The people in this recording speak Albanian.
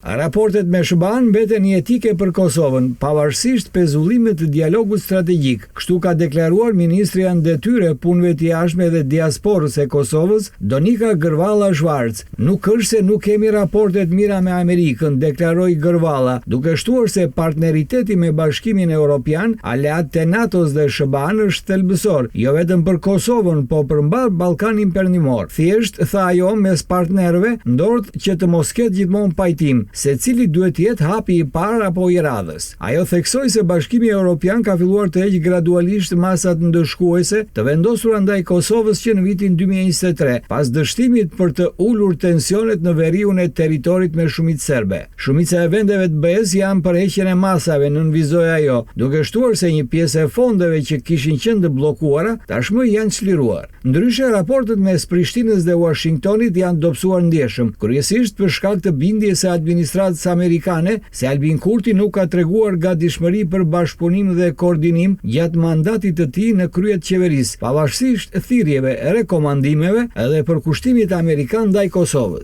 Raportet me SBA mbeten jetike për Kosovën, pavarësisht pezullimit të dialogut strategjik. Kështu ka deklaruar ministri në detyre punëve të jashtme dhe diasporës e Kosovës, Donika Gërvalla Zhvarc. Nuk është se nuk kemi raportet mira me Amerikën, deklaroi Gërvalla, duke shtuar se partneriteti me Bashkimin Evropian, aleat të NATO-s dhe SBA-n është thelbësor, jo vetëm për Kosovën, po për mbar Ballkanin Perëndimor. Thjesht, tha ajo, mes partnerëve ndort që të mos ketë gjithmonë pajtim se cili duhet jetë hapi i parë apo i radhës. Ajo theksoi se Bashkimi Evropian ka filluar të heqë gradualisht masat ndëshkuese të vendosura ndaj Kosovës që në vitin 2023, pas dështimit për të ulur tensionet në veriun e territorit me shumicë serbe. Shumica e vendeve të BE-s janë për heqjen e masave, nënvizoi ajo, duke shtuar se një pjesë e fondeve që kishin qenë të bllokuara tashmë janë çliruar. Ndryshe, raportet mes Prishtinës dhe Washingtonit janë dobësuar ndjeshëm, kryesisht për shkak të bindjes së administratës amerikane se Albin Kurti nuk ka treguar gatishmëri për bashkëpunim dhe koordinim gjatë mandatit të tij në krye të qeverisë, pavarësisht thirrjeve, rekomandimeve edhe përkushtimit amerikan ndaj Kosovës.